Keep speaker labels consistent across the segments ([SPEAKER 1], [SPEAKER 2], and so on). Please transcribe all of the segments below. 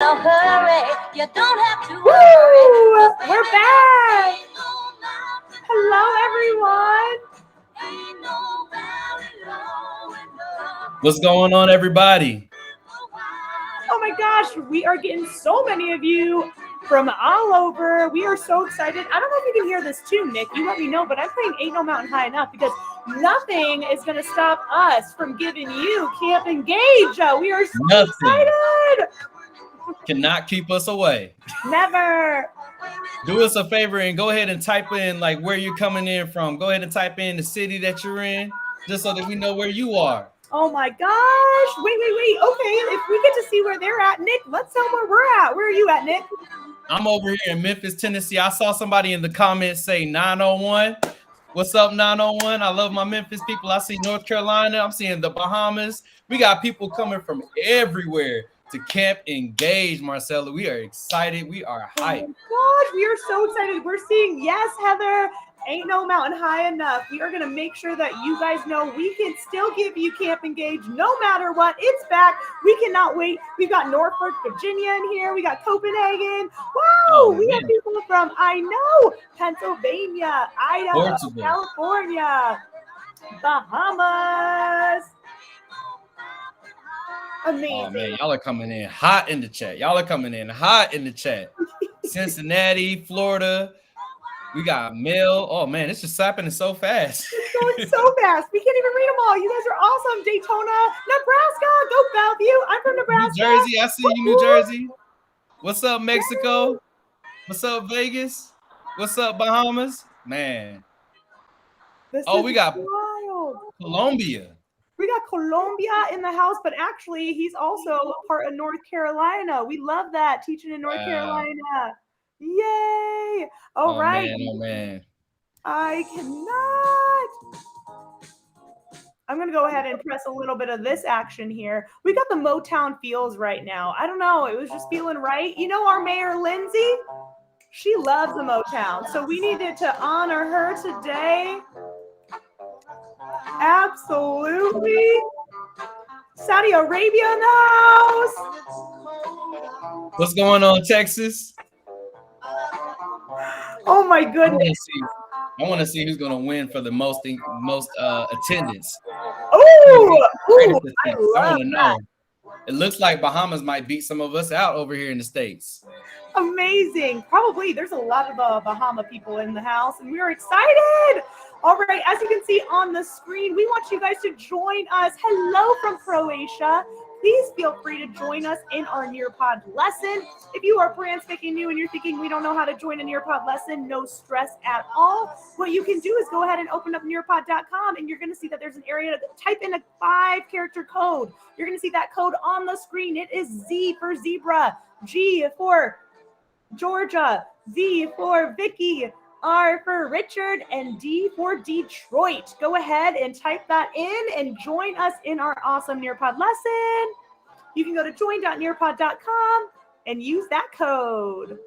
[SPEAKER 1] Now hurry, you don't have to worry.
[SPEAKER 2] We're back. Hello, everyone.
[SPEAKER 3] What's going on, everybody?
[SPEAKER 2] Oh my gosh, we are getting so many of you from all over. We are so excited. I don't know if you can hear this too, Nick. You let me know, but I'm playing Ain't No Mountain High Enough because nothing is going to stop us from giving you Camp Engage. We are so excited.
[SPEAKER 3] Cannot keep us away.
[SPEAKER 2] Never.
[SPEAKER 3] Do us a favor and go ahead and type in like where you're coming in from. Go ahead and type in the city that you're in, just so that we know where you are.
[SPEAKER 2] Oh my gosh. Wait. Okay, if we get to see where they're at, Nick, let's tell them where we're at. Where are you at, Nick?
[SPEAKER 3] I'm over here in Memphis, Tennessee. I saw somebody in the comments say 901. What's up, 901? I love my Memphis people. I see North Carolina. I'm seeing the Bahamas. We got people coming from everywhere to Camp Engage, Marcella. We are excited. We are hyped.
[SPEAKER 2] Oh gosh, we are so excited. We're seeing, yes, Heather, ain't no mountain high enough. We are going to make sure that you guys know we can still give you Camp Engage no matter what. It's back. We cannot wait. We've got Norfolk, Virginia in here. We got Copenhagen. Wow, we have people from, I know, Pennsylvania, Idaho,
[SPEAKER 3] Portugal,
[SPEAKER 2] California, Bahamas. Amazing.
[SPEAKER 3] Oh man, y'all are coming in hot in the chat. Cincinnati, Florida. We got Mill. Oh man, it's just happening so fast.
[SPEAKER 2] It's going so fast. We can't even read them all. You guys are awesome. Daytona, Nebraska. Go Bellevue. I'm from Nebraska.
[SPEAKER 3] New Jersey. I see you, New Jersey. What's up, Mexico? What's up, Vegas? What's up, Bahamas? Man. We got
[SPEAKER 2] wild.
[SPEAKER 3] Colombia.
[SPEAKER 2] We got Colombia in the house, but actually he's also part of North Carolina. We love that, teaching in North Carolina. Yay! All right.
[SPEAKER 3] Man.
[SPEAKER 2] I cannot. I'm going to go ahead and press a little bit of this action here. We got the Motown feels right now. I don't know. It was just feeling right. You know our Mayor Lindsay? She loves the Motown. So we needed to honor her today. Absolutely. Saudi Arabia in the house.
[SPEAKER 3] What's going on, Texas?
[SPEAKER 2] Oh my goodness.
[SPEAKER 3] I want to see who's going to win for the most attendance.
[SPEAKER 2] Oh,
[SPEAKER 3] I want to know. It looks like Bahamas might beat some of us out over here in the States.
[SPEAKER 2] Amazing. Probably there's a lot of Bahama people in the house, and we're excited. All right, as you can see on the screen, we want you guys to join us. Hello from Croatia. Please feel free to join us in our Nearpod lesson. If you are brand spanking new and you're thinking we don't know how to join a Nearpod lesson, no stress at all. What you can do is go ahead and open up nearpod.com, and you're going to see that there's an area to type in a 5-character code. You're going to see that code on the screen. It is Z for zebra, G for Georgia, V for Vicky, R for Richard, and D for Detroit. Go ahead and type that in and join us in our awesome Nearpod lesson. You can go to join.nearpod.com and use that code.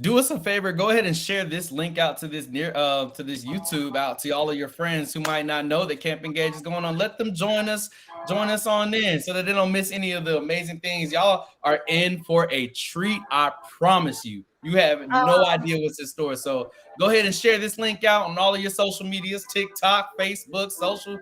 [SPEAKER 3] Do us a favor, go ahead and share this link out to this YouTube out to all of your friends who might not know that Camp Engage is going on. Let them join us on in so that they don't miss any of the amazing things. Y'all are in for a treat, I promise you. You have no idea what's in store. So go ahead and share this link out on all of your social medias, TikTok, Facebook, social.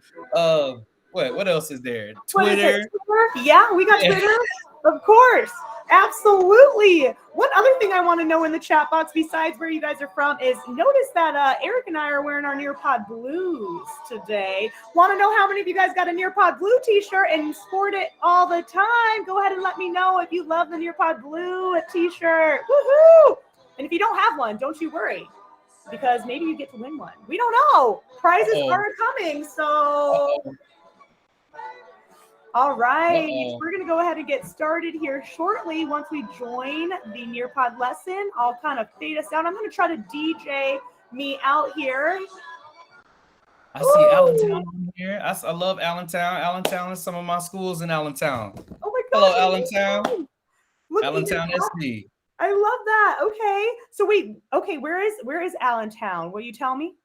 [SPEAKER 3] What else is there? Twitter.
[SPEAKER 2] Yeah, we got Twitter. Of course. Absolutely. One other thing I want to know in the chat box, besides where you guys are from, is notice that Eric and I are wearing our Nearpod blues today. Want to know how many of you guys got a Nearpod blue t-shirt and sport it all the time? Go ahead and let me know if you love the Nearpod blue t-shirt. Woohoo! And if you don't have one, don't you worry, because maybe you get to win one. We don't know. Prizes are coming, so... All right, we're going to go ahead and get started here shortly. Once we join the Nearpod lesson, I'll kind of fade us out. I'm going to try to DJ me out here.
[SPEAKER 3] I see Allentown here. I love Allentown. Allentown is some of my schools in Allentown.
[SPEAKER 2] Oh my God.
[SPEAKER 3] Hello, Allentown. Allentown SC.
[SPEAKER 2] I love that. Okay. So wait, okay, where is Allentown? Will you tell me?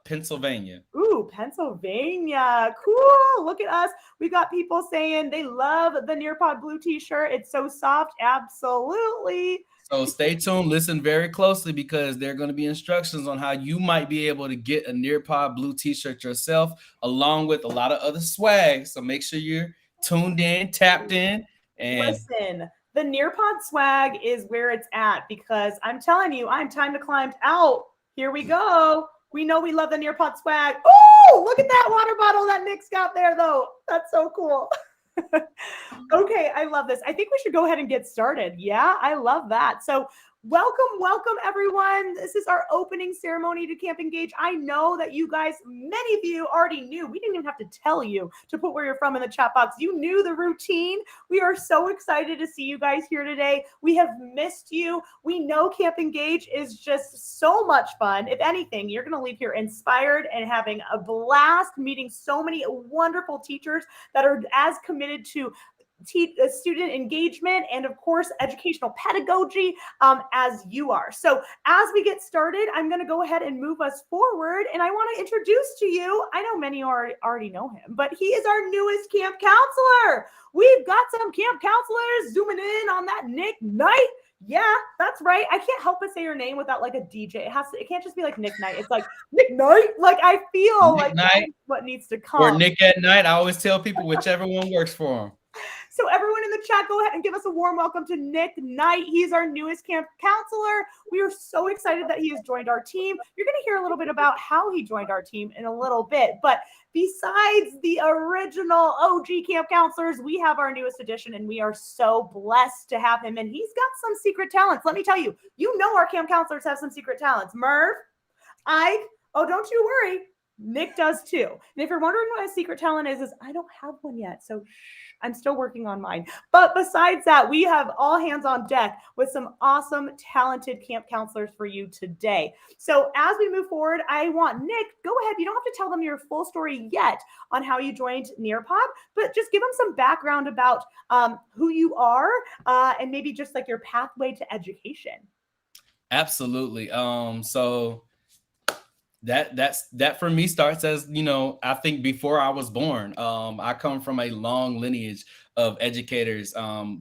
[SPEAKER 3] Pennsylvania.
[SPEAKER 2] Ooh, Pennsylvania. Cool. Look at us. We got people saying they love the Nearpod blue t-shirt. It's so soft. Absolutely.
[SPEAKER 3] So stay tuned, listen very closely because there are going to be instructions on how you might be able to get a Nearpod blue t-shirt yourself, along with a lot of other swag. So make sure you're tuned in, tapped in, and
[SPEAKER 2] Listen, the Nearpod swag is where it's at because I'm telling you, I'm time to climb out. Here we go. We know we love the Nearpod swag. Oh, look at that water bottle that Nick's got there, though. That's so cool. Okay, I love this. I think we should go ahead and get started. Yeah, I love that. So welcome everyone. This is our opening ceremony to Camp Engage. I know that you guys, many of you already knew. We didn't even have to tell you to put where you're from in the chat box. You knew the routine. We are so excited to see you guys here today. We have missed you. We know Camp Engage is just so much fun. If anything, you're going to leave here inspired and having a blast, meeting so many wonderful teachers that are as committed to student engagement and of course educational pedagogy as you are. So as we get started, I'm going to go ahead and move us forward, and I want to introduce to you, I know many already know him, but he is our newest camp counselor. We've got some camp counselors zooming in on that Nick Knight. Yeah, that's right. I can't help but say your name without like a DJ. It can't just be like Nick Knight. It's like Nick Knight. Like I feel
[SPEAKER 3] Nick
[SPEAKER 2] like
[SPEAKER 3] Knight,
[SPEAKER 2] that's what needs to come.
[SPEAKER 3] or Nick at Night. I always tell people whichever one works for them.
[SPEAKER 2] So everyone in the chat, go ahead and give us a warm welcome to Nick Knight. He's our newest camp counselor. We are so excited that he has joined our team. You're going to hear a little bit about how he joined our team in a little bit. But besides the original OG camp counselors, we have our newest addition, and we are so blessed to have him. And he's got some secret talents. Let me tell you, you know our camp counselors have some secret talents. Merv, Ike, oh, don't you worry. Nick does too. And if you're wondering what a secret talent is I don't have one yet. So I'm still working on mine. But besides that, we have all hands on deck with some awesome, talented camp counselors for you today. So as we move forward, I want Nick, go ahead. You don't have to tell them your full story yet on how you joined Nearpod, but just give them some background about who you are and maybe just like your pathway to education.
[SPEAKER 3] Absolutely. So that for me starts as, I think before I was born. I come from a long lineage of educators,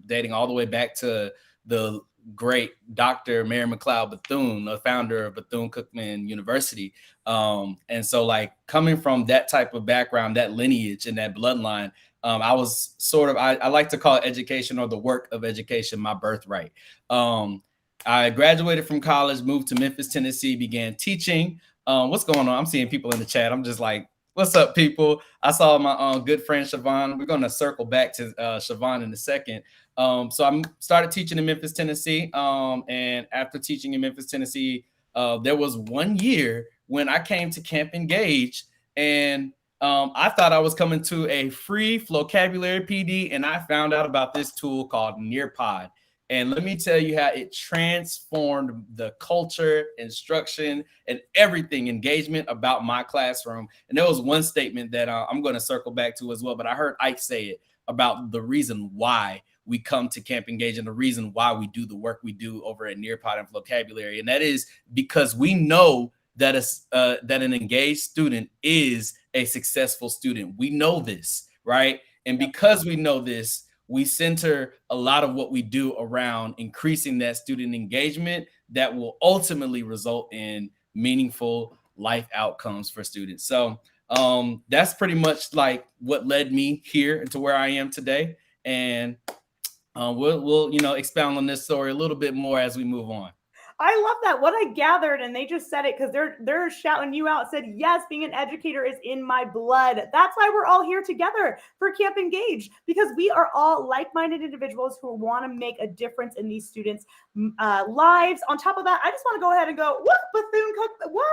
[SPEAKER 3] dating all the way back to the great Dr. Mary McLeod Bethune, the founder of Bethune-Cookman University. And so like coming from that type of background, that lineage and that bloodline, I was sort of, I like to call education, or the work of education, my birthright. I graduated from college, moved to Memphis, Tennessee, began teaching. What's going on? I'm seeing people in the chat. I'm just like, what's up, people? I saw my good friend Siobhan. We're going to circle back to Siobhan in a second. So I started teaching in Memphis, Tennessee. And after teaching in Memphis, Tennessee, there was 1 year when I came to Camp Engage, and I thought I was coming to a free vocabulary PD, and I found out about this tool called Nearpod. And let me tell you how it transformed the culture, instruction, and everything, engagement about my classroom. And there was one statement that I'm going to circle back to as well, but I heard Ike say it about the reason why we come to Camp Engage and the reason why we do the work we do over at Nearpod and Vocabulary. And that is because we know that that an engaged student is a successful student. We know this, right? And because we know this, we center a lot of what we do around increasing that student engagement that will ultimately result in meaningful life outcomes for students. So that's pretty much like what led me here to where I am today. And we'll expound on this story a little bit more as we move on.
[SPEAKER 2] I love that. What I gathered, and they just said it because they're shouting you out, said, yes, being an educator is in my blood. That's why we're all here together for Camp Engage, because we are all like-minded individuals who want to make a difference in these students' lives. On top of that, I just want to go ahead and go, what? Bethune-Cookman? What?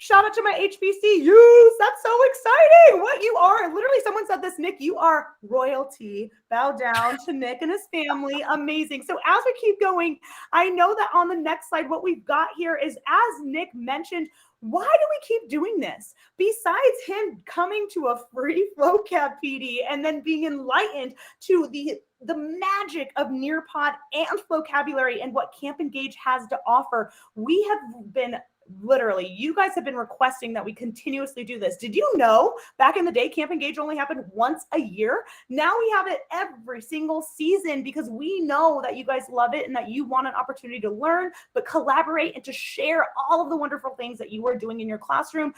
[SPEAKER 2] Shout out to my HBCUs. That's so exciting. What you are. Literally, someone said this, Nick, you are royalty. Bow down to Nick and his family. Amazing. So as we keep going, I know that on the next slide, what we've got here is, as Nick mentioned, why do we keep doing this? Besides him coming to a free vocab PD and then being enlightened to the magic of Nearpod and vocabulary and what Camp Engage has to offer, we have been literally, you guys have been requesting that we continuously do this. Did you know back in the day, Camp Engage only happened once a year? Now we have it every single season because we know that you guys love it and that you want an opportunity to learn, but collaborate and to share all of the wonderful things that you are doing in your classroom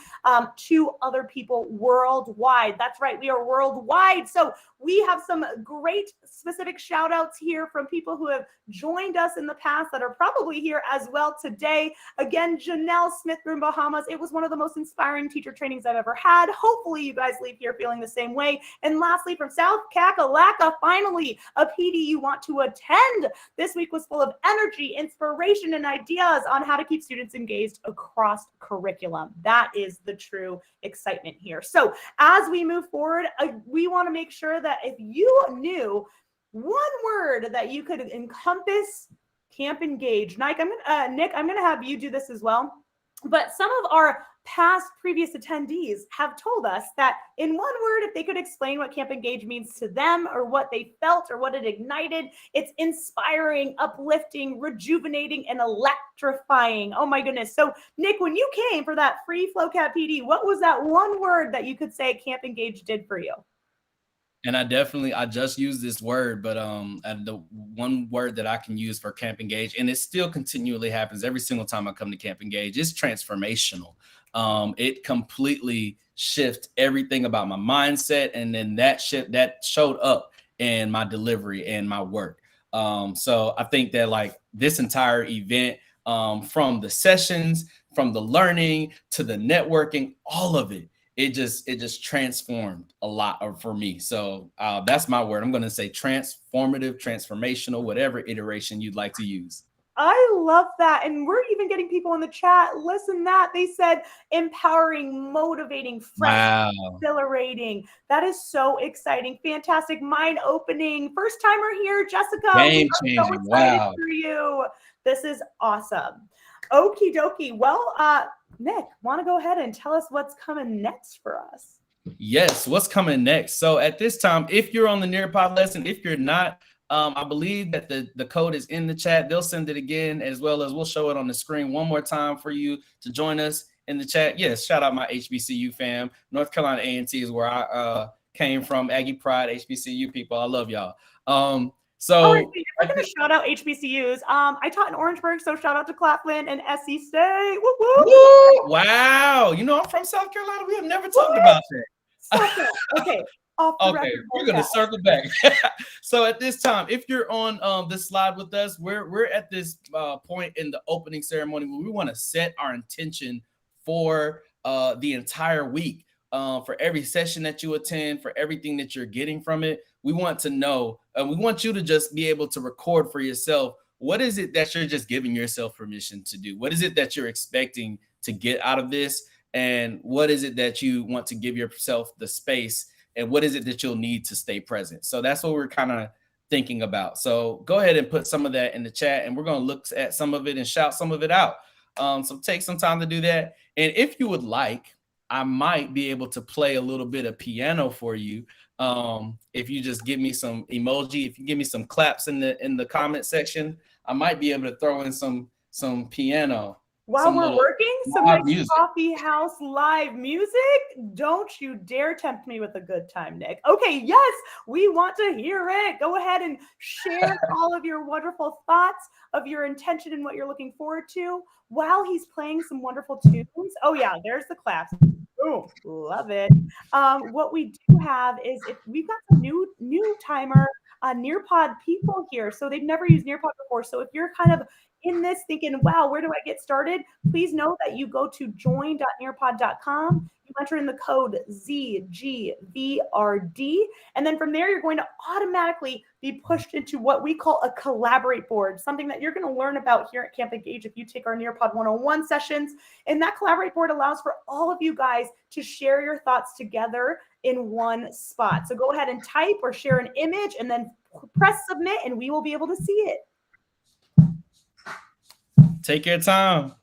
[SPEAKER 2] to other people worldwide. That's right, we are worldwide. So we have some great specific shout outs here from people who have joined us in the past that are probably here as well today. Again, Janelle Smith from Bahamas. It was one of the most inspiring teacher trainings I've ever had. Hopefully you guys leave here feeling the same way. And lastly, from South Kakalaka, finally, a PD you want to attend. This week was full of energy, inspiration, and ideas on how to keep students engaged across curriculum. That is the true excitement here. So as we move forward, we want to make sure that if you knew one word that you could encompass Camp Engage, Nick, I'm going to have you do this as well. But some of our previous attendees have told us that in one word, if they could explain what Camp Engage means to them or what they felt or what it ignited, it's inspiring, uplifting, rejuvenating, and electrifying. Oh my goodness. So Nick, when you came for that free FlowCap PD, what was that one word that you could say Camp Engage did for you?
[SPEAKER 3] And I just used this word, but and the one word that I can use for Camp Engage, and it still continually happens every single time I come to Camp Engage, is transformational. It completely shifted everything about my mindset, and then that showed up in my delivery and my work. So I think that like this entire event, from the sessions, from the learning to the networking, all of it, it just transformed a lot for me. So that's my word. I'm going to say transformative, transformational, whatever iteration you'd like to use.
[SPEAKER 2] I love that. And we're even getting people in the chat. Listen, that they said empowering, motivating, fresh,
[SPEAKER 3] wow,
[SPEAKER 2] exhilarating. That is so exciting. Fantastic. Mind opening. First timer here, Jessica.
[SPEAKER 3] game
[SPEAKER 2] We are so
[SPEAKER 3] changing.
[SPEAKER 2] excited
[SPEAKER 3] Wow.
[SPEAKER 2] for you. This is awesome. Okie dokie. Well, Nick, want to go ahead and tell us what's coming next for us?
[SPEAKER 3] Yes, what's coming next? So at this time, if you're on the Nearpod lesson, if you're not, I believe that the code is in the chat. They'll send it again, as well as we'll show it on the screen one more time for you to join us in the chat. Yes, shout out my HBCU fam. North Carolina A&T is where I came from. Aggie Pride, HBCU people. I love y'all. So
[SPEAKER 2] all right, we're going to shout out HBCUs. I taught in Orangeburg, so shout out to Claflin and SC State. Woo, woo.
[SPEAKER 3] Woo! Wow. You know, I'm from South Carolina. We have never talked about that.
[SPEAKER 2] Okay.
[SPEAKER 3] Okay, we're gonna circle back. So at this time, if you're on this slide with us, we're at this point in the opening ceremony where we want to set our intention for the entire week, for every session that you attend, for everything that you're getting from it. We want to know, we want you to just be able to record for yourself. What is it that you're just giving yourself permission to do? What is it that you're expecting to get out of this? And what is it that you want to give yourself the space? And what is it that you'll need to stay present? So that's what we're kind of thinking about. So go ahead and put some of that in the chat, and we're going to look at some of it and shout some of it out. So take some time to do that. And if you would like, I might be able to play a little bit of piano for you. If you just give me some emoji, if you give me some claps in the comment section, I might be able to throw in some piano.
[SPEAKER 2] While we're working, some nice coffee house live music. Don't you dare tempt me with a good time, Nick. Okay, yes, we want to hear it. Go ahead and share all of your wonderful thoughts of your intention and what you're looking forward to while he's playing some wonderful tunes. Oh yeah, there's the claps. Oh, love it. What we do have is, if we've got some new timer Nearpod people here, so they've never used Nearpod before. So if you're kind of in this thinking, wow, where do I get started? Please know that you go to join.nearpod.com. You enter in the code ZGVRD, and then from there, you're going to automatically be pushed into what we call a collaborate board, something that you're going to learn about here at Camp Engage if you take our Nearpod 101 sessions. And that collaborate board allows for all of you guys to share your thoughts together in one spot. So go ahead and type or share an image and then press submit, and we will be able to see it.
[SPEAKER 3] Take your time.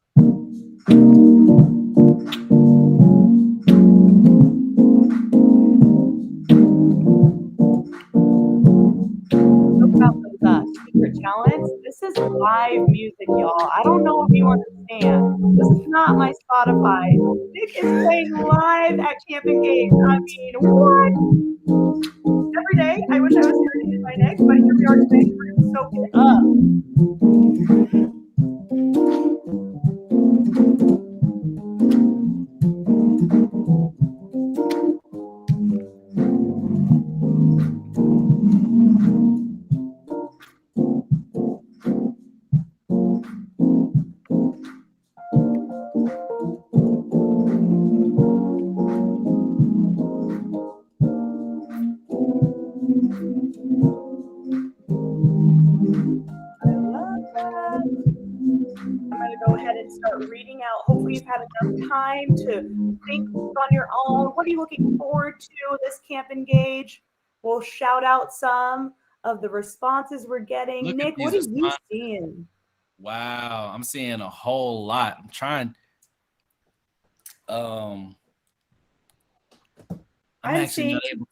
[SPEAKER 2] About those secret talents. This is live music, y'all. I don't know if you understand. This is not my Spotify. Nick is playing live at Camp Engage. I mean, what? Every day, I wish I was serenaded by Nick, but here we are today. We're going to soak it up. Go ahead and start reading out. Hopefully you've had enough time to think on your own. What are you looking forward to this Camp Engage? We'll shout out some of the responses we're getting. Nick, what are you seeing?
[SPEAKER 3] Wow, I'm seeing a whole lot. I'm trying. I'm actually not able.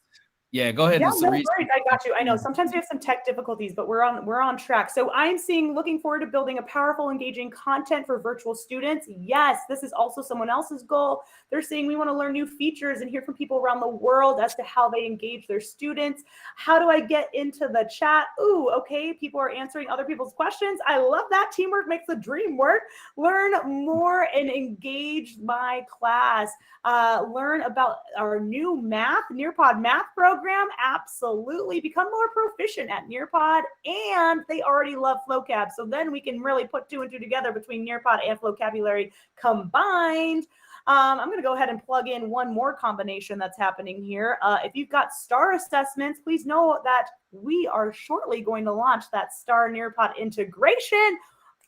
[SPEAKER 3] Yeah, go ahead.
[SPEAKER 2] Yeah, no worries. I got you. I know sometimes we have some tech difficulties, but we're on track. So I'm looking forward to building a powerful, engaging content for virtual students. Yes, this is also someone else's goal. They're saying we want to learn new features and hear from people around the world as to how they engage their students. How do I get into the chat? Ooh, okay. People are answering other people's questions. I love that. Teamwork makes the dream work. Learn more and engage my class. Learn about our new Nearpod math program. Absolutely. Become more proficient at Nearpod, and they already love Flowcab. So then we can really put 2 and 2 together between Nearpod and Flowcabulary combined. I'm going to go ahead and plug in one more combination that's happening here. If you've got STAR assessments, please know that we are shortly going to launch that STAR Nearpod integration.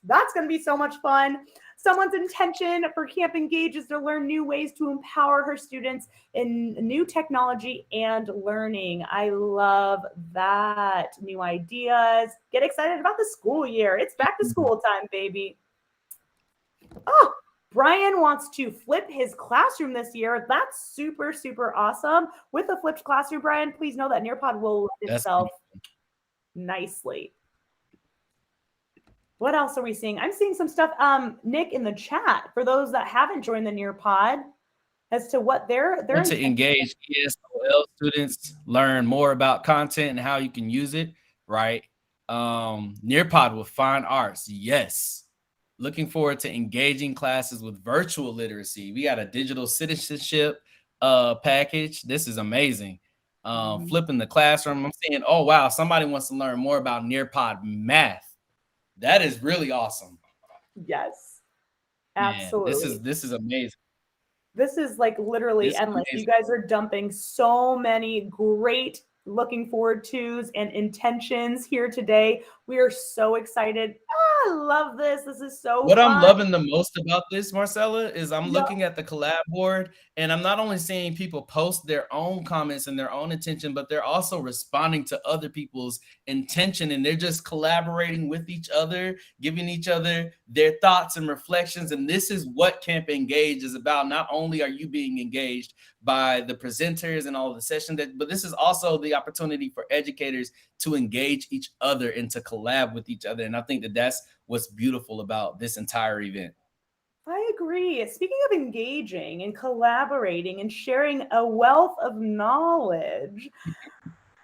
[SPEAKER 2] That's going to be so much fun. Someone's intention for Camp Engage is to learn new ways to empower her students in new technology and learning. I love that. New ideas. Get excited about the school year. It's back to school time, baby. Oh, Brian wants to flip his classroom this year. That's super, super awesome. With a flipped classroom, Brian, please know that Nearpod will lift itself nicely. What else are we seeing? I'm seeing some stuff, Nick, in the chat for those that haven't joined the Nearpod as to what they're
[SPEAKER 3] to engage ESOL students, learn more about content and how you can use it, right? Nearpod with fine arts, yes. Looking forward to engaging classes with virtual literacy. We got a digital citizenship package. This is amazing. Flipping the classroom. I'm saying, oh wow, somebody wants to learn more about Nearpod math. That is really awesome.
[SPEAKER 2] Yes, absolutely.
[SPEAKER 3] Man, this is amazing.
[SPEAKER 2] This is like literally endless. You guys are dumping so many great looking forward to's and intentions here today. We are so excited. I love this. This is so
[SPEAKER 3] What
[SPEAKER 2] fun.
[SPEAKER 3] I'm loving the most about this, Marcella, is I'm looking at the collab board, and I'm not only seeing people post their own comments and their own intention, but they're also responding to other people's intention, and they're just collaborating with each other, giving each other their thoughts and reflections. And this is what Camp Engage is about. Not only are you being engaged by the presenters and all of the sessions, but this is also the opportunity for educators to engage each other and to collab with each other. And I think that that's what's beautiful about this entire event.
[SPEAKER 2] I agree. Speaking of engaging and collaborating and sharing a wealth of knowledge,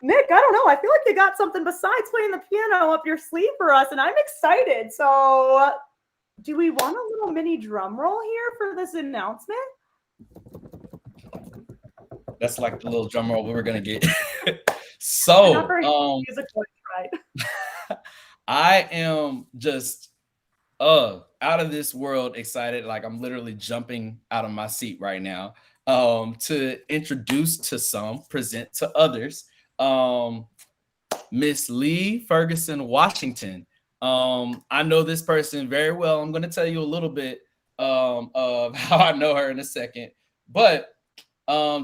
[SPEAKER 2] Nick, I don't know. I feel like you got something besides playing the piano up your sleeve for us, and I'm excited. So do we want a little mini drum roll here for this announcement?
[SPEAKER 3] That's like the little drum roll we were going to get. So I am just out of this world excited. Like I'm literally jumping out of my seat right now. to introduce to some, present to others, Miss Lee Ferguson Washington. I know this person very well. I'm going to tell you a little bit of how I know her in a second. But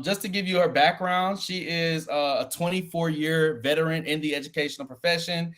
[SPEAKER 3] just to give you her background, she is a 24-year veteran in the educational profession.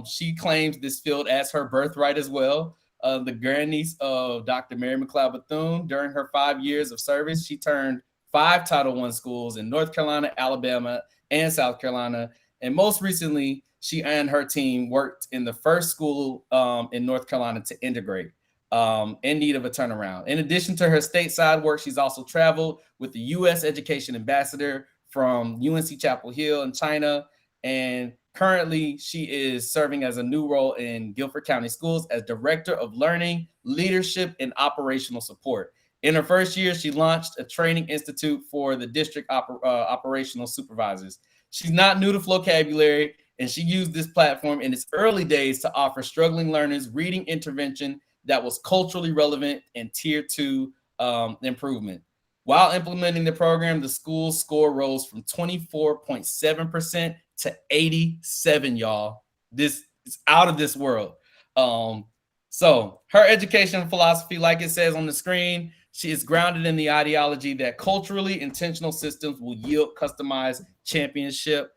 [SPEAKER 3] She claims this field as her birthright as well. The grandniece of Dr. Mary McLeod Bethune. During her 5 years of service, she turned 5 Title I schools in North Carolina, Alabama, and South Carolina. And most recently, she and her team worked in the first school in North Carolina to integrate, in need of a turnaround. In addition to her stateside work, she's also traveled with the U.S. Education Ambassador from UNC Chapel Hill in China. And currently, she is serving as a new role in Guilford County Schools as Director of Learning, Leadership, and Operational Support. In her first year, she launched a training institute for the district operational supervisors. She's not new to vocabulary, and she used this platform in its early days to offer struggling learners reading intervention that was culturally relevant and tier 2 improvement. While implementing the program, the school's score rose from 24.7% to 87, y'all. This is out of this world. So her education philosophy, like it says on the screen, she is grounded in the ideology that culturally intentional systems will yield customized championship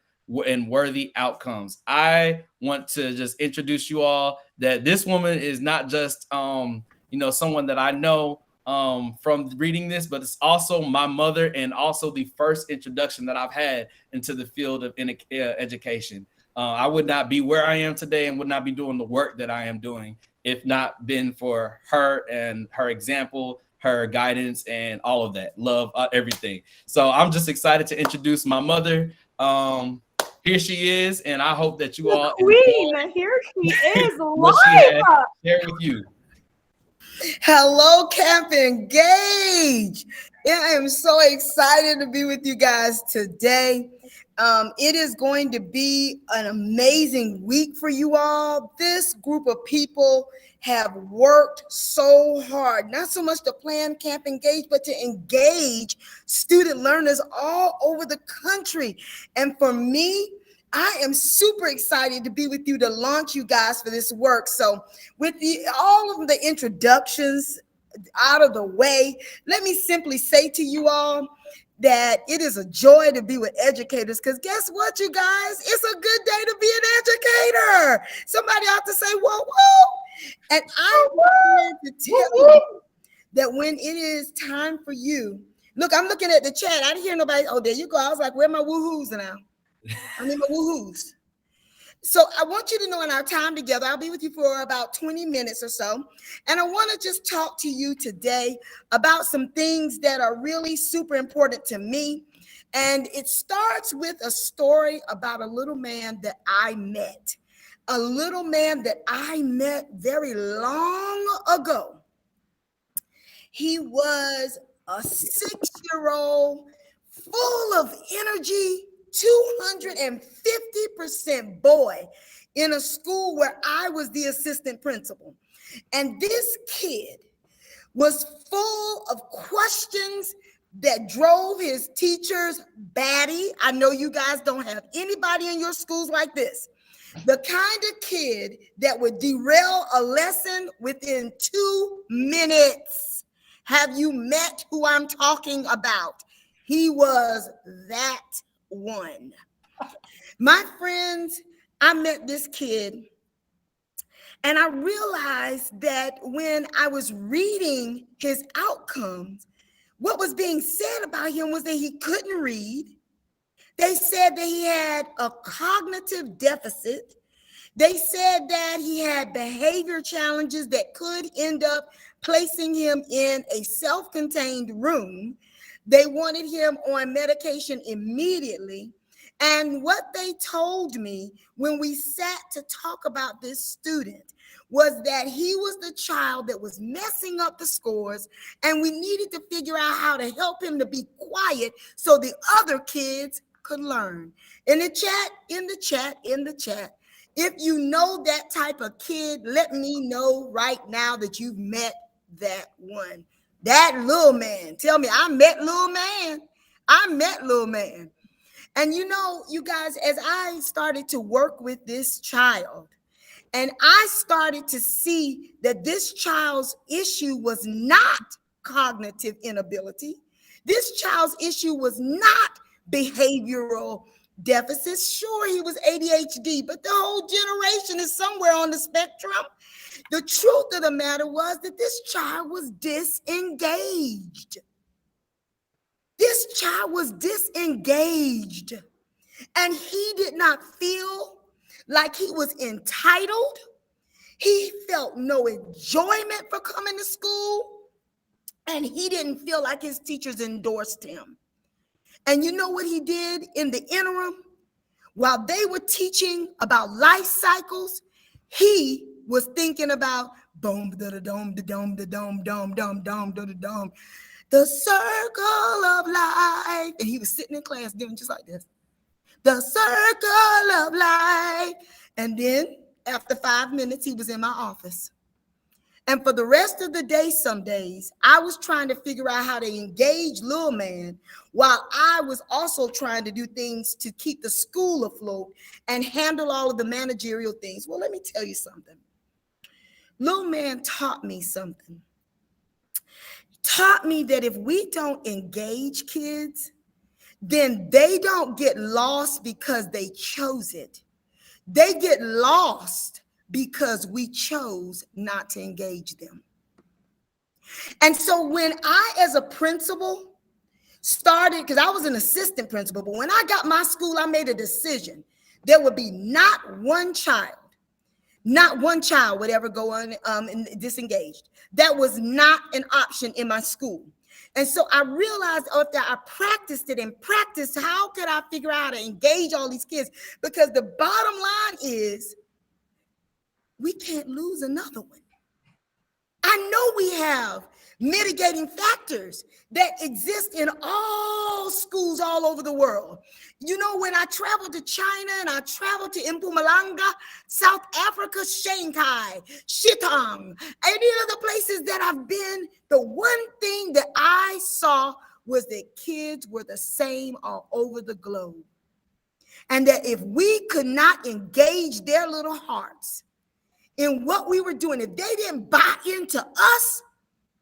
[SPEAKER 3] and worthy outcomes. I want to just introduce you all that this woman is not just someone that I know from reading this, but it's also my mother and also the first introduction that I've had into the field of education. I would not be where I am today and would not be doing the work that I am doing if not been for her and her example, her guidance, and all of that. Love, everything. So I'm just excited to introduce my mother. Here she is, and I hope that you all
[SPEAKER 2] Queen, here she is
[SPEAKER 3] what she had to share with you.
[SPEAKER 4] Hello, Camp Engage. I am so excited to be with you guys today. It is going to be an amazing week for you all. This group of people have worked so hard, not so much to plan Camp Engage, but to engage student learners all over the country. And for me, I am super excited to be with you to launch you guys for this work. So with all of the introductions out of the way, let me simply say to you all that it is a joy to be with educators, because guess what, you guys? It's a good day to be an educator. Somebody ought to say, whoa, whoa. And I want to tell you that when it is time for you, look, I'm looking at the chat. I didn't hear nobody. Oh, there you go. I was like, where are my woohoos now? I need my woohoos. So I want you to know in our time together, I'll be with you for about 20 minutes or so. And I want to just talk to you today about some things that are really super important to me. And it starts with a story about a little man that I met. A little man that I met very long ago. He was a 6-year-old, full of energy, 250% boy in a school where I was the assistant principal. And this kid was full of questions that drove his teachers batty. I know you guys don't have anybody in your schools like this. The kind of kid that would derail a lesson within 2 minutes. Have you met who I'm talking about? He was that one. My friends, I met this kid and I realized that when I was reading his outcomes, what was being said about him was that he couldn't read. They said that he had a cognitive deficit. They said that he had behavior challenges that could end up placing him in a self-contained room. They wanted him on medication immediately. And what they told me when we sat to talk about this student was that he was the child that was messing up the scores, and we needed to figure out how to help him to be quiet so the other kids could learn. In the chat, if you know that type of kid, let me know right now that you've met that one. That little man. Tell me, I met little man. I met little man. And you know, you guys, as I started to work with this child, and I started to see that this child's issue was not cognitive inability. This child's issue was not behavioral deficits. Sure, he was ADHD, but the whole generation is somewhere on the spectrum. The truth of the matter was that this child was disengaged. This child was disengaged, and he did not feel like he was entitled. He felt no enjoyment for coming to school, and he didn't feel like his teachers endorsed him. And you know what he did in the interim? While they were teaching about life cycles, he was thinking about boom, da da dome, da dome, da dome, dome, dome, dome, da da dome, the circle of life. And he was sitting in class doing just like this. The circle of life. And then after 5 minutes, he was in my office. And for the rest of the day, some days, I was trying to figure out how to engage little man while I was also trying to do things to keep the school afloat and handle all of the managerial things. Well, let me tell you something. Little man taught me something. Taught me that if we don't engage kids, then they don't get lost because they chose it. They get lost because we chose not to engage them. And so when I, as a principal, started, because I was an assistant principal, but when I got my school, I made a decision. There would be not one child would ever go on and disengaged. That was not an option in my school. And so I realized after I practiced it and practiced, how could I figure out how to engage all these kids? Because the bottom line is, we can't lose another one. I know we have mitigating factors that exist in all schools all over the world. You know, when I traveled to China and I traveled to Mpumalanga, South Africa, Shanghai, Shitang, any of the places that I've been, the one thing that I saw was that kids were the same all over the globe. And that if we could not engage their little hearts in what we were doing, if they didn't buy into us,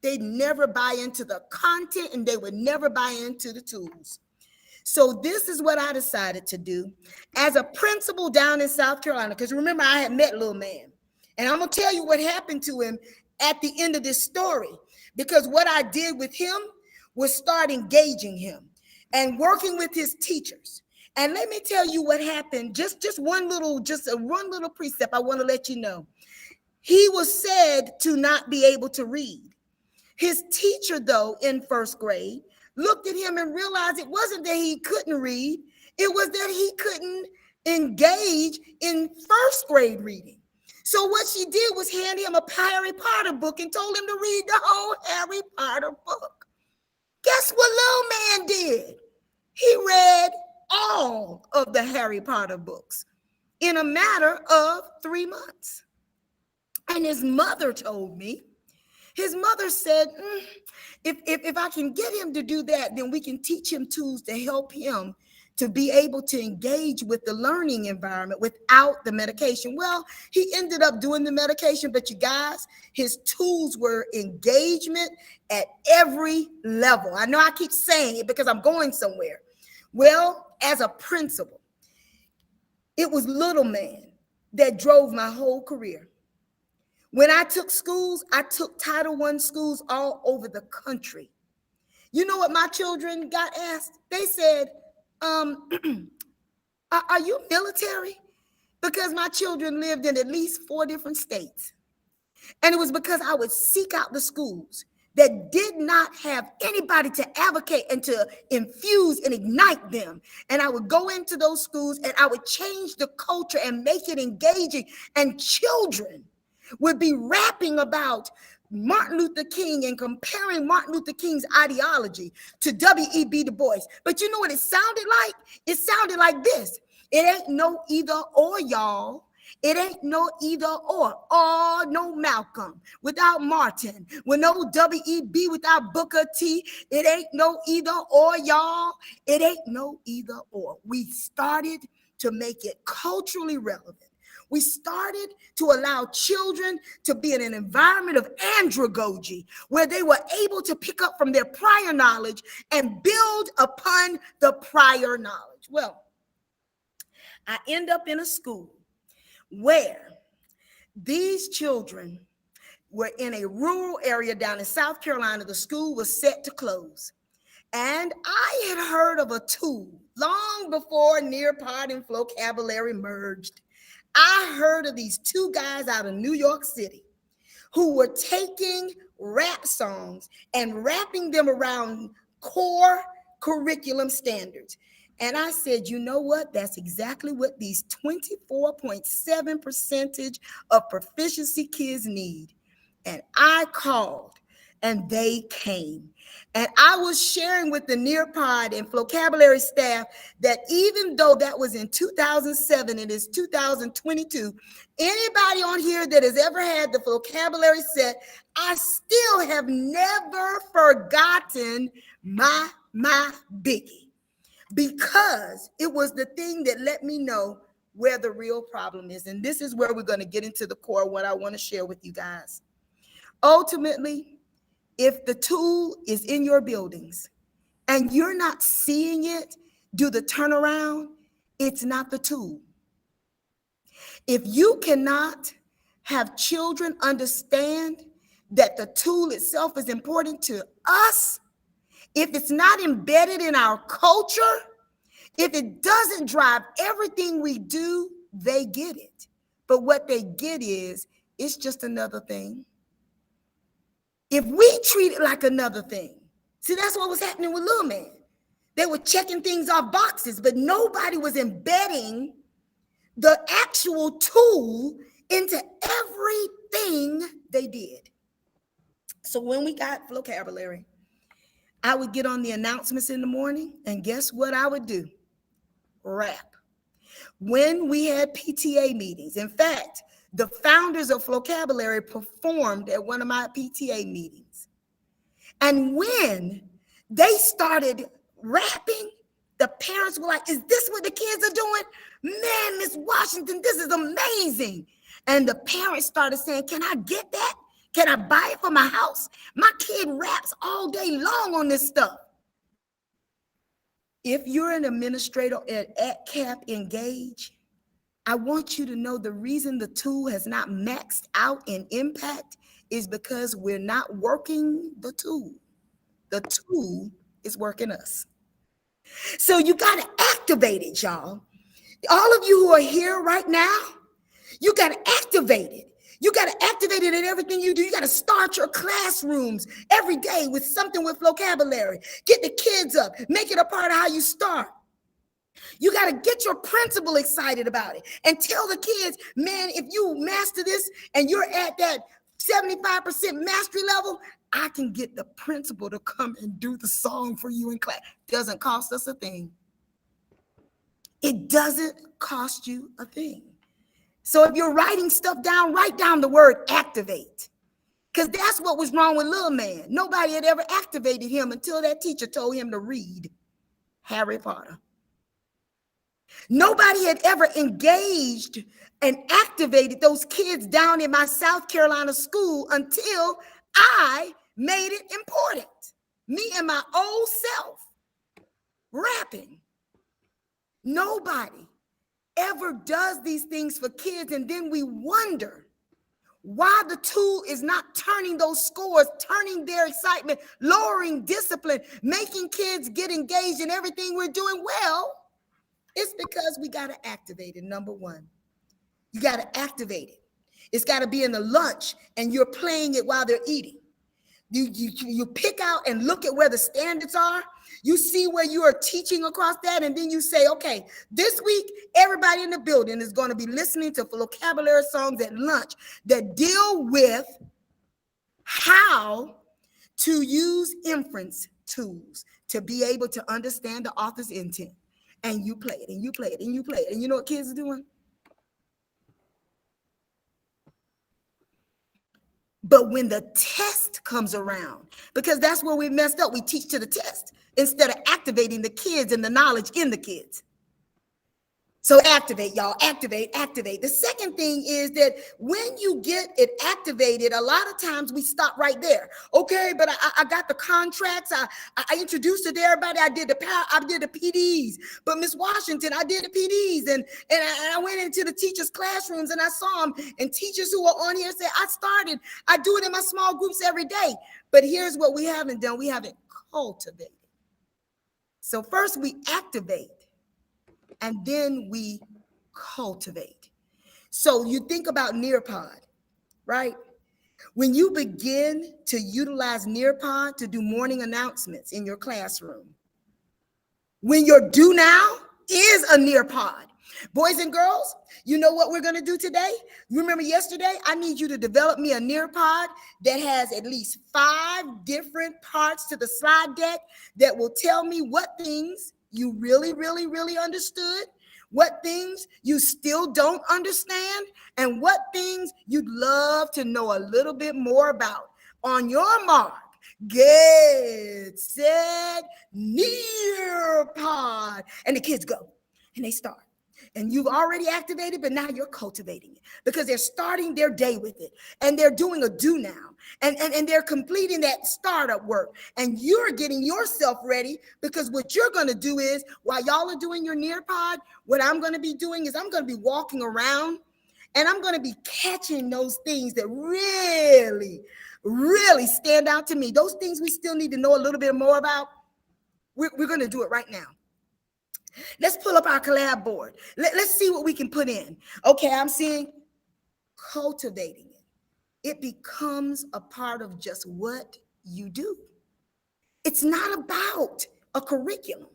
[SPEAKER 4] they'd never buy into the content and they would never buy into the tools. So this is what I decided to do as a principal down in South Carolina, because remember, I had met little man. And I'm going to tell you what happened to him at the end of this story, because what I did with him was start engaging him and working with his teachers. And let me tell you what happened. Just one little precept I want to let you know. He was said to not be able to read. His teacher, though, in first grade, looked at him and realized it wasn't that he couldn't read. It was that he couldn't engage in first grade reading. So what she did was hand him a Harry Potter book and told him to read the whole Harry Potter book. Guess what little man did? He read all of the Harry Potter books in a matter of 3 months. And his mother told me, his mother said, if I can get him to do that, then we can teach him tools to help him to be able to engage with the learning environment without the medication. Well, he ended up doing the medication, but you guys, his tools were engagement at every level. I know I keep saying it because I'm going somewhere. Well, as a principal, it was little man that drove my whole career. When I took schools, I took Title I schools all over the country. You know what my children got asked? They said, are you military? Because my children lived in at least 4 different states. And it was because I would seek out the schools that did not have anybody to advocate and to infuse and ignite them. And I would go into those schools and I would change the culture and make it engaging. And children would be rapping about Martin Luther King and comparing Martin Luther King's ideology to W.E.B. Du Bois. But you know what it sounded like? It sounded like this. It ain't no either or, y'all. It ain't no either or no Malcolm without Martin, with no W.E.B. without Booker T. It ain't no either or, y'all. It ain't no either or. We started to make it culturally relevant. We started to allow children to be in an environment of andragogy, where they were able to pick up from their prior knowledge and build upon the prior knowledge. Well, I end up in a school where these children were in a rural area down in South Carolina. The school was set to close. And I had heard of a tool long before Nearpod and Vocabulary merged. I heard of these two guys out of New York City who were taking rap songs and wrapping them around core curriculum standards. And I said, you know what? That's exactly what these 24.7% of proficiency kids need. And I called and they came. And I was sharing with the Nearpod and Vocabulary staff that even though that was in 2007, it is 2022, anybody on here that has ever had the vocabulary set, I still have never forgotten my biggie, because it was the thing that let me know where the real problem is. And this is where we're going to get into the core of what I want to share with you guys. Ultimately, if the tool is in your buildings and you're not seeing it do the turnaround, it's not the tool. If you cannot have children understand that the tool itself is important to us, if it's not embedded in our culture, if it doesn't drive everything we do, they get it. But what they get is, it's just another thing. If we treat it like another thing, see, that's what was happening with Little Man. They were checking things off boxes, but nobody was embedding the actual tool into everything they did. So when we got vocabulary, I would get on the announcements in the morning, and guess what I would do? Rap. When we had PTA meetings, in fact, the founders of vocabulary performed at one of my PTA meetings. And when they started rapping, the parents were like, is this what the kids are doing? Man, Miss Washington, this is amazing. And the parents started saying, can I get that? Can I buy it for my house? My kid raps all day long on this stuff. If you're an administrator at CAP Engage, I want you to know the reason the tool has not maxed out in impact is because we're not working the tool. The tool is working us. So you got to activate it, y'all. All of you who are here right now, you got to activate it. You got to activate it in everything you do. You got to start your classrooms every day with something with vocabulary. Get the kids up. Make it a part of how you start. You got to get your principal excited about it and tell the kids, man, if you master this and you're at that 75% mastery level, I can get the principal to come and do the song for you in class. Doesn't cost us a thing. It doesn't cost you a thing. So if you're writing stuff down, write down the word activate. Because that's what was wrong with Little Man. Nobody had ever activated him until that teacher told him to read Harry Potter. Nobody had ever engaged and activated those kids down in my South Carolina school until I made it important. Me and my old self rapping. Nobody ever does these things for kids, and then we wonder why the tool is not turning those scores, turning their excitement, lowering discipline, making kids get engaged in everything we're doing. Well, it's because we got to activate it. Number one, you got to activate it. It's got to be in the lunch and you're playing it while they're eating. You pick out and look at where the standards are. You see where you are teaching across that, and then you say, okay, this week, everybody in the building is going to be listening to vocabulary songs at lunch that deal with how to use inference tools to be able to understand the author's intent. And you play it, and you play it, and you play it. And you know what kids are doing? But when the test comes around, because that's where we messed up, we teach to the test instead of activating the kids and the knowledge in the kids. So activate, y'all, activate. The second thing is that when you get it activated, a lot of times we stop right there. Okay, but I got the contracts. I introduced it to everybody. I did the PDs. But Miss Washington, I did the PDs. And I went into the teachers' classrooms and I saw them. And teachers who are on here said, I do it in my small groups every day. But here's what we haven't done. We haven't cultivated. So first we activate. And then we cultivate. So you think about Nearpod, right? When you begin to utilize Nearpod to do morning announcements in your classroom, when your do now is a Nearpod. Boys and girls, you know what we're going to do today? Remember yesterday? I need you to develop me a Nearpod that has at least 5 different parts to the slide deck that will tell me what things you really, really, really understood, what things you still don't understand, and what things you'd love to know a little bit more about. On your mark, get set, Nearpod. And the kids go, and they start. And you've already activated, but now you're cultivating it because they're starting their day with it. And they're doing a do now. And they're completing that startup work. And you're getting yourself ready because what you're going to do is, while y'all are doing your Nearpod, what I'm going to be doing is I'm going to be walking around and I'm going to be catching those things that really, really stand out to me. Those things we still need to know a little bit more about. We're going to do it right now. Let's pull up our collab board. Let's see what we can put in. Okay, I'm seeing cultivating it. It becomes a part of just what you do. It's not about a curriculum.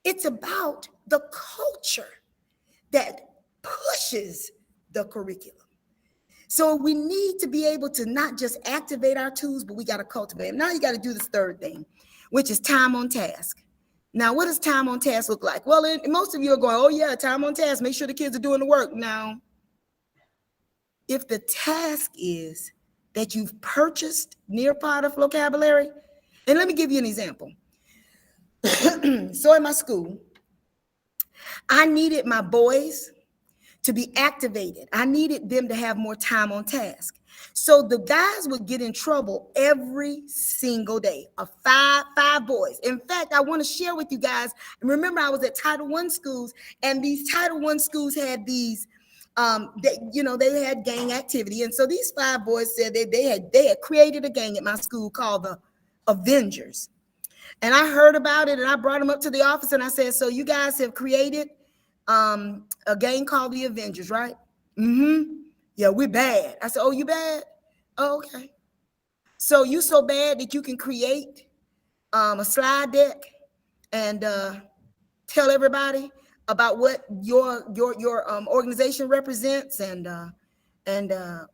[SPEAKER 4] It's about the culture that pushes the curriculum. So we need to be able to not just activate our tools, but we got to cultivate them. Now you got to do this third thing, which is time on task. Now, what does time on task look like? Well, most of you are going, oh, yeah, time on task. Make sure the kids are doing the work. Now, if the task is that you've purchased Nearpod of vocabulary, and let me give you an example. So in my school, I needed my boys to be activated. I needed them to have more time on task. So the guys would get in trouble every single day. Five boys. In fact, I want to share with you guys. Remember, I was at Title I schools, and these Title I schools had these, they had gang activity. And so these 5 boys said that they had created a gang at my school called the Avengers. And I heard about it, and I brought them up to the office, and I said, so you guys have created a gang called the Avengers, right? Mm-hmm. Yeah, we're bad. I said, oh, you bad? Oh, okay. So you so bad that you can create a slide deck and tell everybody about what your organization represents and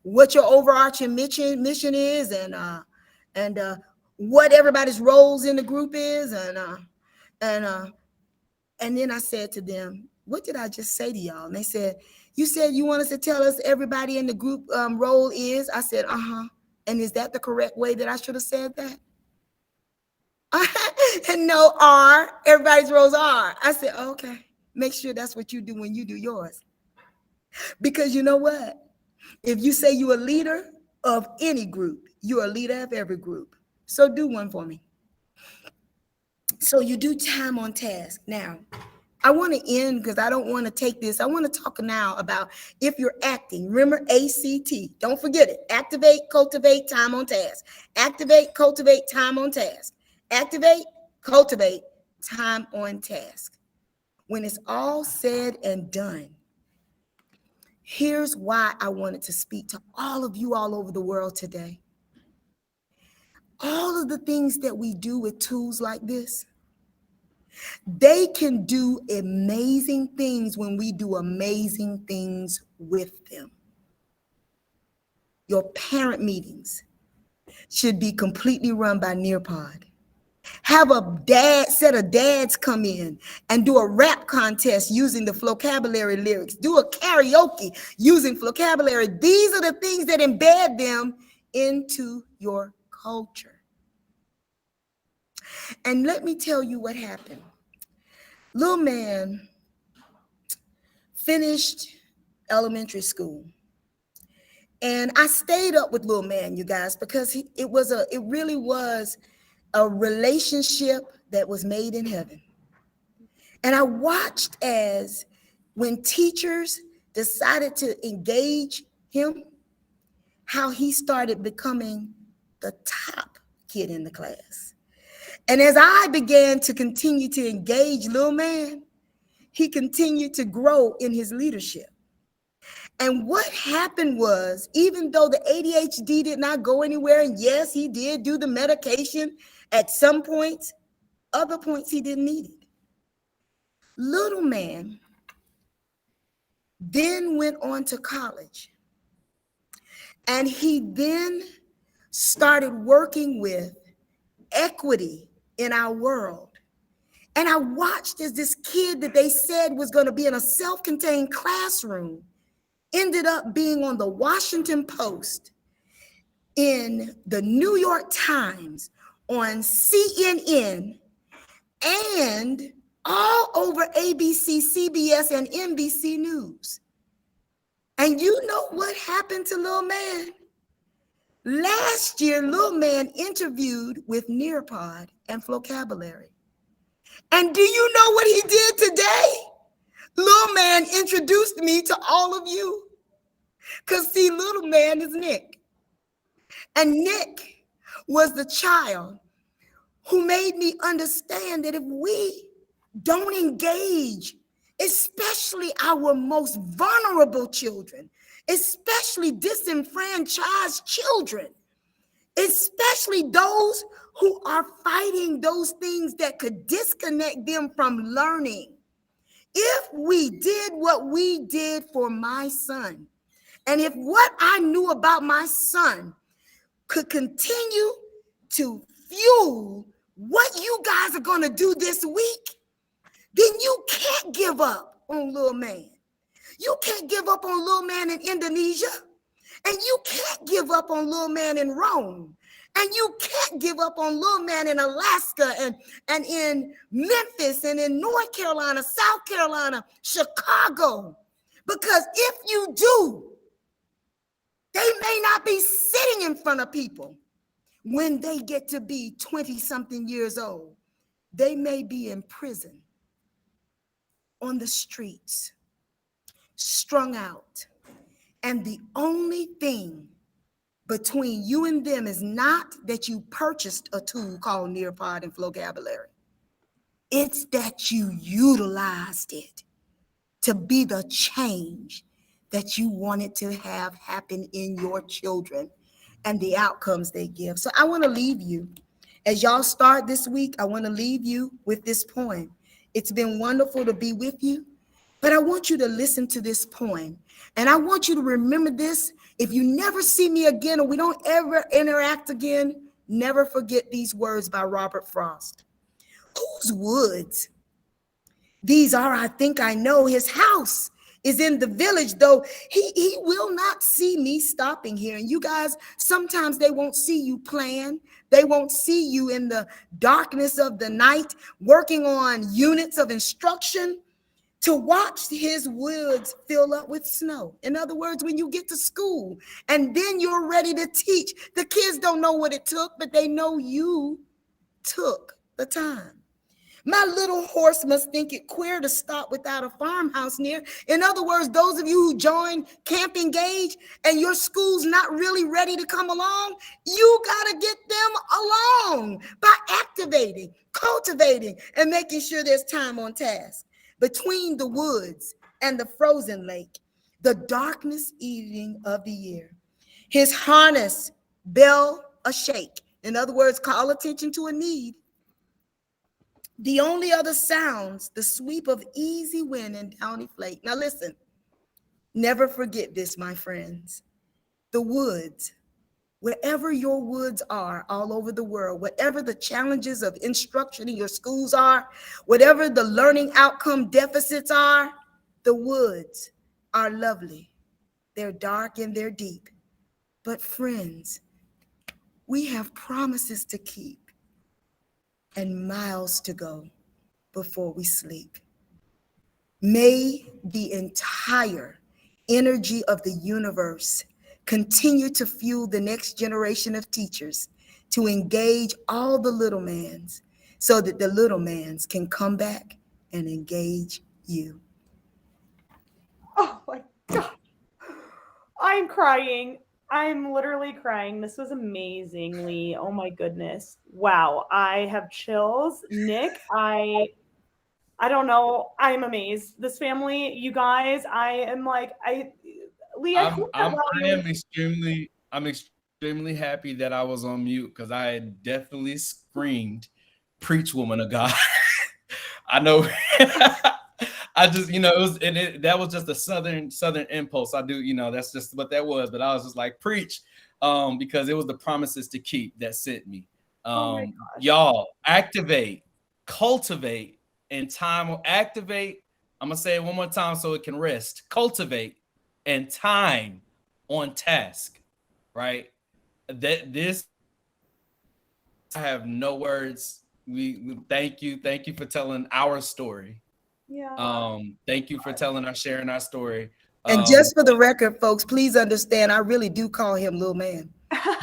[SPEAKER 4] what your overarching mission is and what everybody's roles in the group is and then I said to them, what did I just say to y'all? And they said, you said you want us to tell us everybody in the group role is? I said, and is that the correct way that I should have said that? And no, everybody's roles are. I said, okay, make sure that's what you do when you do yours. Because you know what? If you say you're a leader of any group, you're a leader of every group. So do one for me. So you do time on task. Now, I want to end because I don't want to take this. I want to talk now about if you're acting. Remember ACT. Don't forget it. Activate, cultivate, time on task. Activate, cultivate, time on task. Activate, cultivate, time on task. When it's all said and done, here's why I wanted to speak to all of you all over the world today. All of the things that we do with tools like this, they can do amazing things when we do amazing things with them. Your parent meetings should be completely run by Nearpod. Have a set of dads come in and do a rap contest using the vocabulary lyrics. Do a karaoke using vocabulary. These are the things that embed them into your culture. And let me tell you what happened. Little man finished elementary school. And I stayed up with little man, you guys, because it really was a relationship that was made in heaven. And I watched as when teachers decided to engage him, how he started becoming the top kid in the class. And as I began to continue to engage little man, he continued to grow in his leadership. And what happened was, even though the ADHD did not go anywhere, and yes, he did do the medication at some points, other points he didn't need it. Little man then went on to college, and he then started working with equity in our world. And I watched as this kid that they said was going to be in a self-contained classroom ended up being on the Washington Post, in the New York Times, on CNN, and all over ABC, CBS, and NBC News. And you know what happened to little man? Last year, little man interviewed with Nearpod and Vocabulary. And do you know what he did today? Little man introduced me to all of you. Because see, little man is Nick. And Nick was the child who made me understand that if we don't engage, especially our most vulnerable children, especially disenfranchised children, especially those who are fighting those things that could disconnect them from learning. If we did what we did for my son, and if what I knew about my son could continue to fuel what you guys are going to do this week, then you can't give up on little man. You can't give up on little man in Indonesia, and you can't give up on little man in Rome, and you can't give up on little man in Alaska and in Memphis and in North Carolina, South Carolina, Chicago. Because if you do, they may not be sitting in front of people when they get to be 20-something years old. They may be in prison, on the streets, strung out. And the only thing between you and them is not that you purchased a tool called Nearpod and Vocabulary. It's that you utilized it to be the change that you wanted to have happen in your children and the outcomes they give. So I want to leave you, as y'all start this week, I want to leave you with this poem. It's been wonderful to be with you, but I want you to listen to this poem. And I want you to remember this. If you never see me again, or we don't ever interact again, never forget these words by Robert Frost. Whose woods? These are, I think I know. His house is in the village, though he will not see me stopping here. And you guys, sometimes they won't see you plan. They won't see you in the darkness of the night working on units of instruction to watch his woods fill up with snow. In other words, when you get to school and then you're ready to teach, the kids don't know what it took, but they know you took the time. My little horse must think it queer to stop without a farmhouse near. In other words, those of you who join Camp Engage and your school's not really ready to come along, you got to get them along by activating, cultivating, and making sure there's time on task. Between the woods and the frozen lake, the darkness evening of the year, his harness bell a shake. In other words, call attention to a need. The only other sounds, the sweep of easy wind and downy flake. Now listen, never forget this, my friends. The woods, wherever your woods are all over the world, whatever the challenges of instruction in your schools are, whatever the learning outcome deficits are, the woods are lovely. They're dark and they're deep. But friends, We have promises to keep and miles to go before we sleep. May the entire energy of the universe continue to fuel the next generation of teachers to engage all the little mans so that the little mans can come back and engage you.
[SPEAKER 2] Oh my God. I'm crying. I'm literally crying. This was amazing, Lee. Oh my goodness. Wow. I have chills. Nick, I don't know. I'm amazed. This family, you guys, I am like, Lee, I hope that while
[SPEAKER 3] I'm extremely happy that I was on mute because I had definitely screamed, "Preach, woman of God." I know. I just, it was, that was just a southern impulse. I do, that's just what that was. But I was just like, preach, because it was the promises to keep that sent me. Y'all activate, cultivate, and time will activate. I'm gonna say it one more time so it can rest. Cultivate and time on task, right? I have no words. We thank you for telling our story.
[SPEAKER 2] Yeah.
[SPEAKER 3] Thank you for sharing our story.
[SPEAKER 4] And just for the record, folks, please understand, I really do call him little man.
[SPEAKER 2] I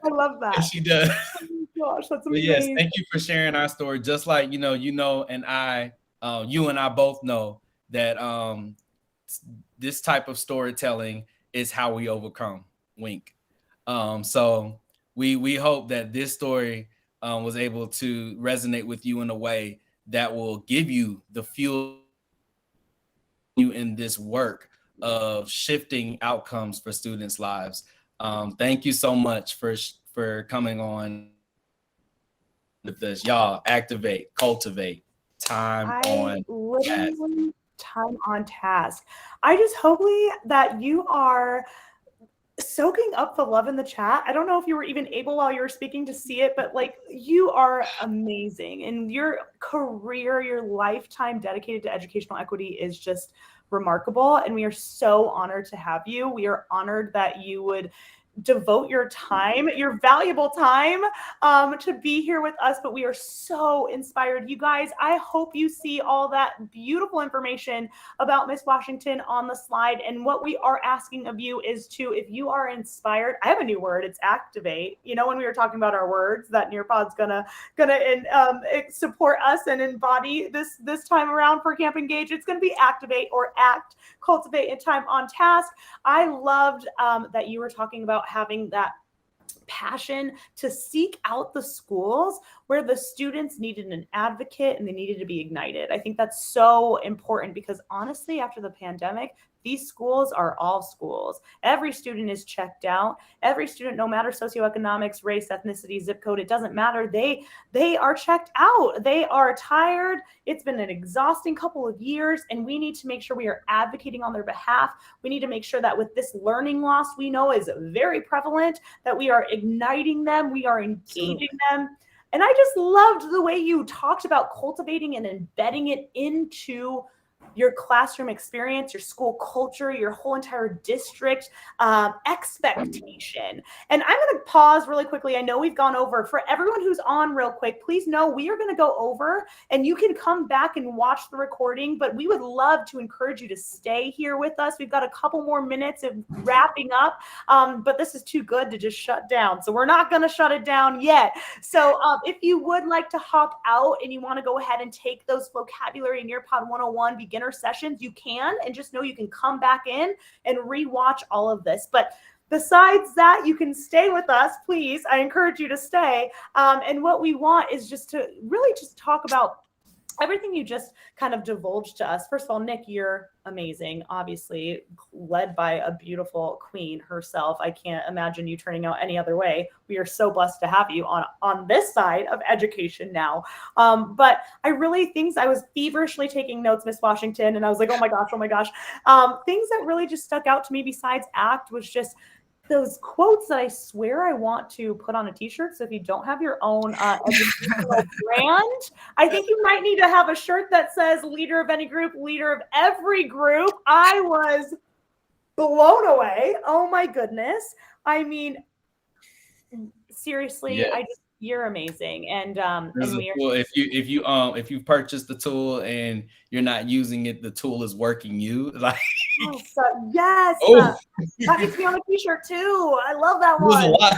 [SPEAKER 2] love that.
[SPEAKER 3] She does.
[SPEAKER 2] Oh my gosh, that's
[SPEAKER 3] But
[SPEAKER 2] amazing.
[SPEAKER 3] yes, thank you for sharing our story. Just like and I, you and I both know that this type of storytelling is how we overcome. Wink. So we hope that this story was able to resonate with you in a way that will give you the fuel you in this work of shifting outcomes for students' lives. Thank you so much for coming on with us. Y'all activate, cultivate, time on
[SPEAKER 2] task. I just hope, Lee, that you are soaking up the love in the chat. I don't know if you were even able while you were speaking to see it, but like, you are amazing, and your career, your lifetime dedicated to educational equity is just remarkable. And we are so honored to have you. We are honored that you would devote your time, your valuable time, to be here with us. But we are so inspired. You guys, I hope you see all that beautiful information about Miss Washington on the slide. And what we are asking of you is to, if you are inspired, I have a new word, it's activate. When we were talking about our words that Nearpod's gonna support us and embody this time around for Camp Engage, it's gonna be activate or act, cultivate, and time on task. I loved that you were talking about having that passion to seek out the schools where the students needed an advocate and they needed to be ignited. I think that's so important because honestly, after the pandemic, these schools are all schools. Every student is checked out. Every student, no matter socioeconomics, race, ethnicity, zip code, it doesn't matter. They are checked out. They are tired. It's been an exhausting couple of years, and we need to make sure we are advocating on their behalf. We need to make sure that with this learning loss we know is very prevalent, that we are igniting them, we are engaging them. And I just loved the way you talked about cultivating and embedding it into your classroom experience, your school culture, your whole entire district expectation. And I'm going to pause really quickly. I know we've gone over. For everyone who's on real quick, please know we are going to go over, and you can come back and watch the recording, but we would love to encourage you to stay here with us. We've got a couple more minutes of wrapping up, but this is too good to just shut down. So we're not going to shut it down yet. So if you would like to hop out and you want to go ahead and take those vocabulary and Nearpod 101 beginner sessions, you can, and just know you can come back in and rewatch all of this. But besides that, you can stay with us, please. I encourage you to stay. And what we want is just to really just talk about everything you just kind of divulged to us. First of all, Nick, you're amazing, obviously led by a beautiful queen herself. I can't imagine you turning out any other way. We are so blessed to have you on this side of education now. But I really I was feverishly taking notes, Miss Washington, and I was like, oh my gosh. Things that really just stuck out to me besides ACT was just those quotes that I swear I want to put on a t-shirt. So if you don't have your own educational brand, I think you might need to have a shirt that says leader of any group, leader of every group. I was blown away. Oh my goodness. I mean, seriously,
[SPEAKER 3] Yeah.
[SPEAKER 2] you're amazing. And
[SPEAKER 3] This is a
[SPEAKER 2] we are
[SPEAKER 3] tool. If you purchase the tool and you're not using it, the tool is working you. Like,
[SPEAKER 2] yes, yes.
[SPEAKER 3] oh,
[SPEAKER 2] That needs to be on a t-shirt too. I love that
[SPEAKER 3] it was a
[SPEAKER 2] one.
[SPEAKER 3] lot.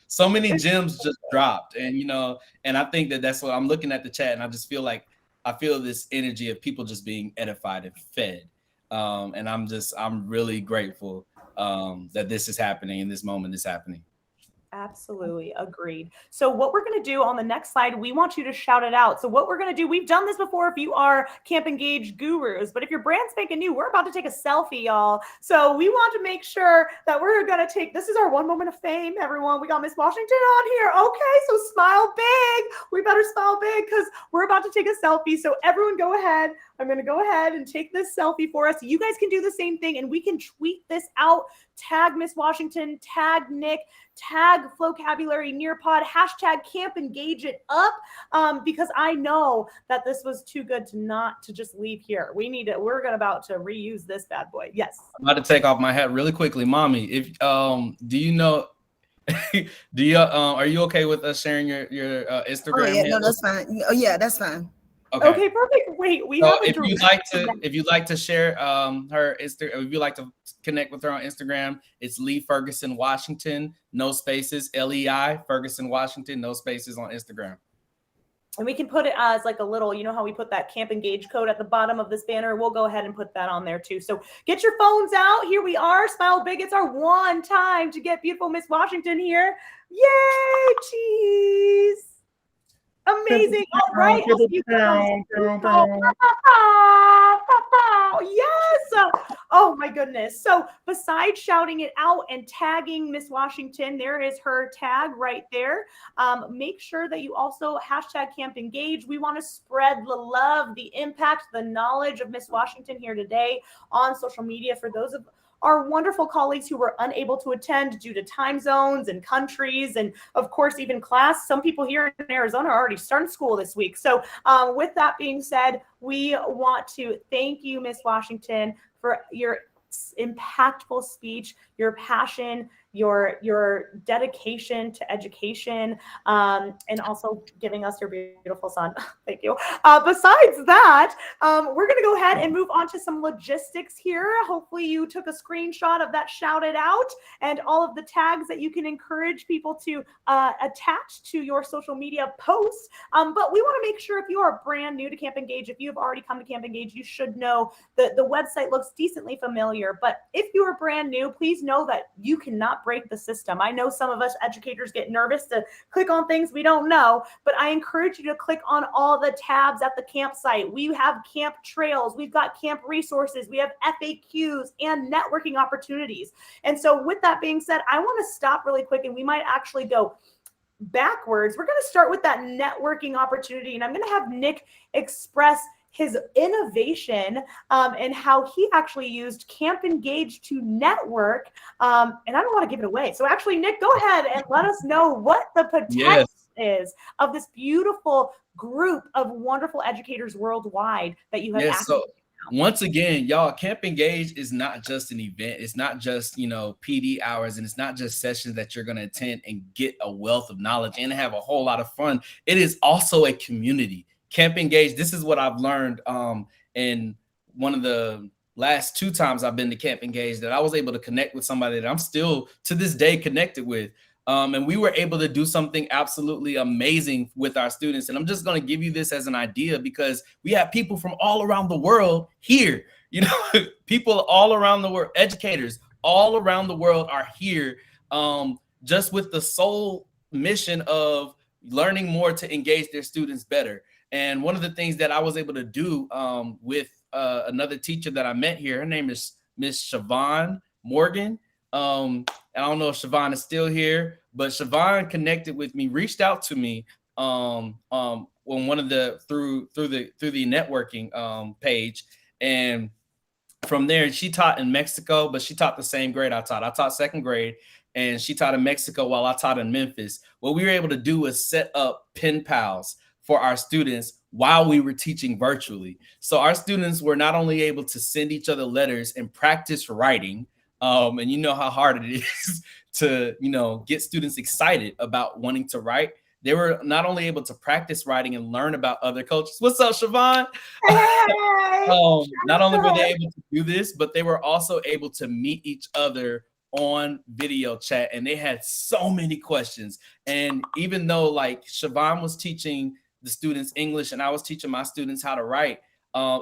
[SPEAKER 3] So many gems just dropped, and I think that's what I'm looking at the chat, and I just feel like I feel this energy of people just being edified and fed, and I'm really grateful that this is happening in this moment is happening.
[SPEAKER 2] Absolutely agreed. So what we're going to do on the next slide, we want you to shout it out. So what we're going to do, we've done this before if you are Camp Engage gurus, but if your brand's spanking new, we're about to take a selfie, y'all. So we want to make sure that we're going to take, this is our one moment of fame, everyone. We got Miss Washington on here. Okay, so smile big. We better smile big because we're about to take a selfie. So everyone go ahead. I'm going to go ahead and take this selfie for us. You guys can do the same thing and we can tweet this out. Tag Miss Washington, tag Nick, tag Flocabulary Nearpod, hashtag Camp Engage It Up, because I know that this was too good to just leave here. We're about to reuse this bad boy. Yes.
[SPEAKER 3] I'm about to take off my hat really quickly, mommy. If do you know? Are you okay with us sharing your Instagram?
[SPEAKER 4] Oh yeah,
[SPEAKER 3] handle?
[SPEAKER 4] no, that's fine. Oh yeah, that's fine.
[SPEAKER 2] Okay, perfect. Wait,
[SPEAKER 3] So if you'd like to share her Instagram, if you'd like to connect with her on Instagram, it's Lee Ferguson Washington, no spaces, LEI Ferguson Washington, no spaces on Instagram.
[SPEAKER 2] And we can put it as like a little, you know how we put that Camp Engage code at the bottom of this banner? We'll go ahead and put that on there too. So get your phones out. Here we are. Smile big. It's our one time to get beautiful Miss Washington here. Yay, cheese. Amazing. All right. Yes. Oh my goodness. So besides shouting it out and tagging Miss Washington, there is her tag right there. Make sure that you also hashtag Camp Engage. We want to spread the love, the impact, the knowledge of Miss Washington here today on social media for those of our wonderful colleagues who were unable to attend due to time zones and countries, and of course, even class. Some people here in Arizona are already starting school this week. So with that being said, we want to thank you, Miss Washington, for your impactful speech, your passion, your dedication to education, and also giving us your beautiful son. Thank you. Besides that, we're going to go ahead and move on to some logistics here. Hopefully you took a screenshot of that shouted out and all of the tags that you can encourage people to attach to your social media posts. But we want to make sure if you are brand new to Camp Engage, if you have already come to Camp Engage, you should know that the website looks decently familiar. But if you are brand new, please know that you cannot break the system. I know some of us educators get nervous to click on things we don't know, but I encourage you to click on all the tabs at the campsite. We have camp trails, we've got camp resources, we have FAQs and networking opportunities. And so with that being said, I want to stop really quick and we might actually go backwards. We're going to start with that networking opportunity, and I'm going to have Nick express his innovation and how he actually used Camp Engage to network. And I don't want to give it away. So actually, Nick, go ahead and let us know what the potential is of this beautiful group of wonderful educators worldwide that you have access to.
[SPEAKER 3] Once again, y'all, Camp Engage is not just an event. It's not just, PD hours, and it's not just sessions that you're going to attend and get a wealth of knowledge and have a whole lot of fun. It is also a community. Camp Engage, this is what I've learned in one of the last 2 times I've been to Camp Engage, that I was able to connect with somebody that I'm still to this day connected with. And we were able to do something absolutely amazing with our students. And I'm just going to give you this as an idea because we have people from all around the world here, people all around the world, educators all around the world are here just with the sole mission of learning more to engage their students better. And one of the things that I was able to do with another teacher that I met here, her name is Miss Siobhan Morgan. And I don't know if Siobhan is still here, but Siobhan connected with me, reached out to me on one of the through the networking page, and from there she taught in Mexico, but she taught the same grade I taught. I taught 2nd grade, and she taught in Mexico while I taught in Memphis. What we were able to do was set up pen pals for our students while we were teaching virtually. So our students were not only able to send each other letters and practice writing, And you know how hard it is to, get students excited about wanting to write. They were not only able to practice writing and learn about other cultures. What's up, Siobhan?
[SPEAKER 2] Hey!
[SPEAKER 3] Not only were they able to do this, but they were also able to meet each other on video chat, and they had so many questions. And even though like Siobhan was teaching the students English and I was teaching my students how to write,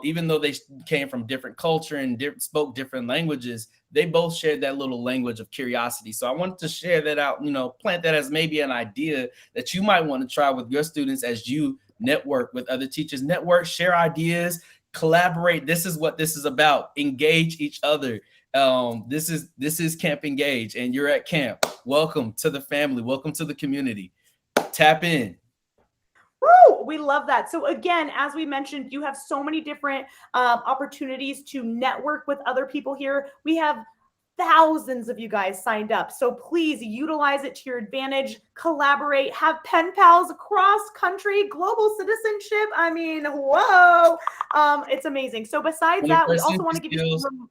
[SPEAKER 3] even though they came from different culture and spoke different languages, they both shared that little language of curiosity. So I wanted to share that out, plant that as maybe an idea that you might want to try with your students as you network with other teachers. Network, share ideas, collaborate. This is what this is about. Engage each other. This is Camp Engage, and you're at camp. Welcome to the family. Welcome to the community. Tap in.
[SPEAKER 2] Woo! We love that. So again, as we mentioned, you have so many different opportunities to network with other people here. We have thousands of you guys signed up. So please utilize it to your advantage, collaborate, have pen pals across country, global citizenship. I mean, whoa, it's amazing. So besides that, we also want to give you some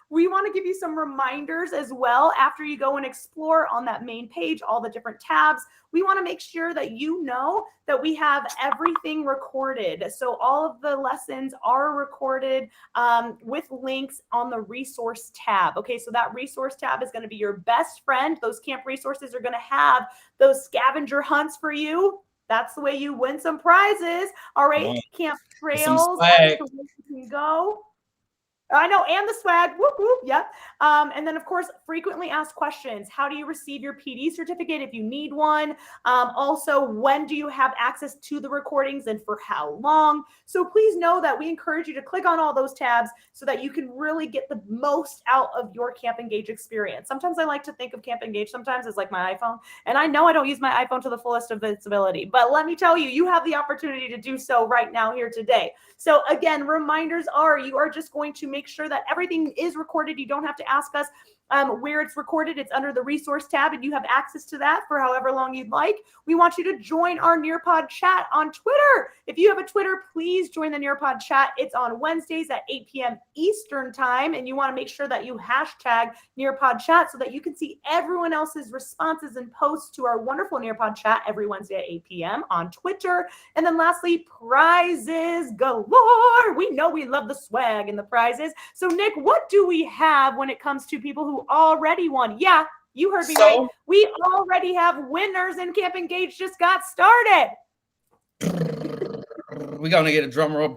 [SPEAKER 2] we want to give you some reminders as well after you go and explore on that main page, all the different tabs. We want to make sure that you know that we have everything recorded. So all of the lessons are recorded with links on the resource tab. Okay, so that resource tab is going to be your best friend. Those camp resources are going to have those scavenger hunts for you. That's the way you win some prizes. All right, camp trails. That's the way you can go. I know, and the swag, whoop, whoop, yep. And then, of course, frequently asked questions. How do you receive your PD certificate if you need one? Also, when do you have access to the recordings and for how long? So please know that we encourage you to click on all those tabs so that you can really get the most out of your Camp Engage experience. Sometimes I like to think of Camp Engage sometimes as like my iPhone, and I know I don't use my iPhone to the fullest of its ability, but let me tell you, you have the opportunity to do so right now here today. So again, reminders are you are just going to make sure that everything is recorded. You don't have to ask us where it's recorded. It's under the resource tab, and you have access to that for however long you'd like. We want you to join our Nearpod chat on Twitter. If you have a Twitter, please join the Nearpod chat. It's on Wednesdays at 8 p.m. Eastern time, and you want to make sure that you hashtag Nearpod chat so that you can see everyone else's responses and posts to our wonderful Nearpod chat every Wednesday at 8 p.m. on Twitter. And then lastly, prizes galore. We know we love the swag and the prizes. So Nick, what do we have when it comes to people who already won? Yeah, you heard me right. We already have winners, and Camp Engage just got started.
[SPEAKER 3] We're gonna get a drum roll.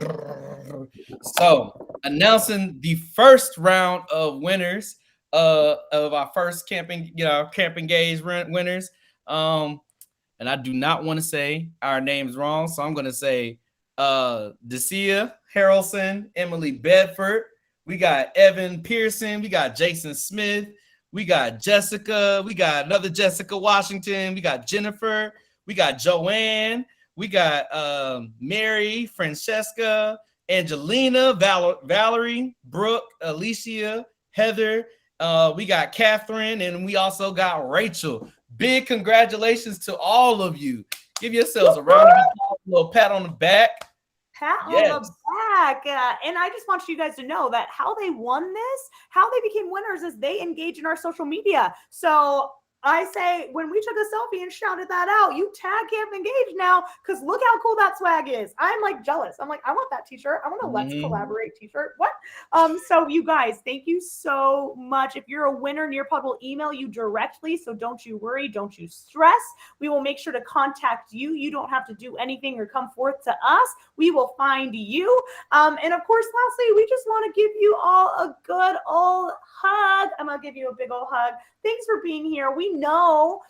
[SPEAKER 3] So announcing the first round of winners of our first Camp Engage winners. And I do not want to say our names wrong, so I'm gonna say Decia Harrelson, Emily Bedford. We got Evan Pearson. We got Jason Smith. We got Jessica. We got another Jessica Washington. We got Jennifer. We got Joanne. We got Mary, Francesca, Angelina, Valerie, Brooke, Alicia, Heather. We got Catherine, and we also got Rachel. Big congratulations to all of you. Give yourselves a round of applause, a little pat on the back.
[SPEAKER 2] Pat on the back. And I just want you guys to know that how they won this, how they became winners is they engage in our social media. So I say, when we took a selfie and shouted that out, you tag Camp Engage now, because look how cool that swag is. I'm like jealous. I'm like, I want that t-shirt. I want a Let's Collaborate t-shirt. What? So you guys, thank you so much. If you're a winner, Nearpod will email you directly. So don't you worry. Don't you stress. We will make sure to contact you. You don't have to do anything or come forth to us. We will find you. And of course, lastly, we just want to give you all a good old hug. I'm going to give you a big old hug. Thanks for being here. We know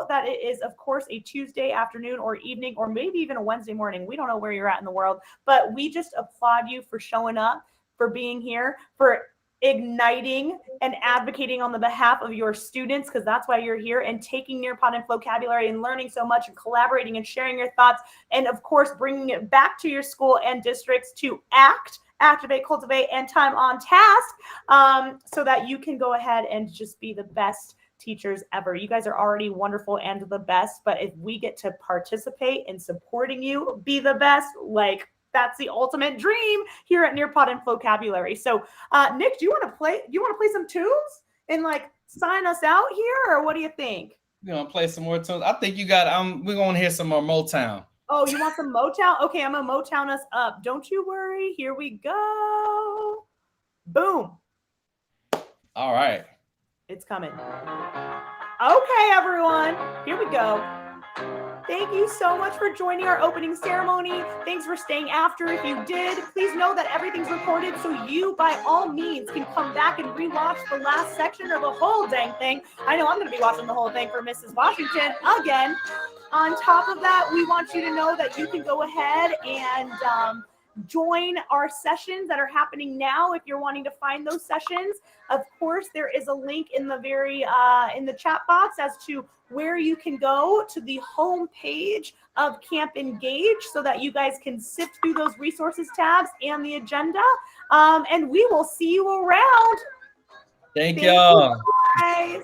[SPEAKER 2] that it is, of course, a Tuesday afternoon or evening, or maybe even a Wednesday morning. We don't know where you're at in the world, but we just applaud you for showing up, for being here, for igniting and advocating on the behalf of your students, because that's why you're here, and taking Nearpod and vocabulary and learning so much and collaborating and sharing your thoughts, and of course, bringing it back to your school and districts to activate, cultivate, and time on task, so that you can go ahead and just be the best teachers ever. You guys are already wonderful and the best, but if we get to participate in supporting you be the best, like, that's the ultimate dream here at Nearpod and Vocabulary. So, Nick, do you want to play some tunes and like sign us out here, or what do you think?
[SPEAKER 3] You want to play some more tunes? I think you got. We're gonna hear some more Motown.
[SPEAKER 2] Oh, you want some Motown? Okay, I'm gonna Motown us up. Don't you worry. Here we go. Boom.
[SPEAKER 3] All right.
[SPEAKER 2] It's coming. Okay, everyone. Here we go. Thank you so much for joining our opening ceremony. Thanks for staying after if you did. Please know that everything's recorded, so you, by all means, can come back and rewatch the last section or the whole dang thing. I know I'm going to be watching the whole thing for Mrs. Washington again. On top of that, we want you to know that you can go ahead and join our sessions that are happening now if you're wanting to find those sessions. Of course, there is a link in the in the chat box as to where you can go to the home page of Camp Engage so that you guys can sift through those resources tabs and the agenda. And we will see you around.
[SPEAKER 3] Thank y'all.
[SPEAKER 2] Guys.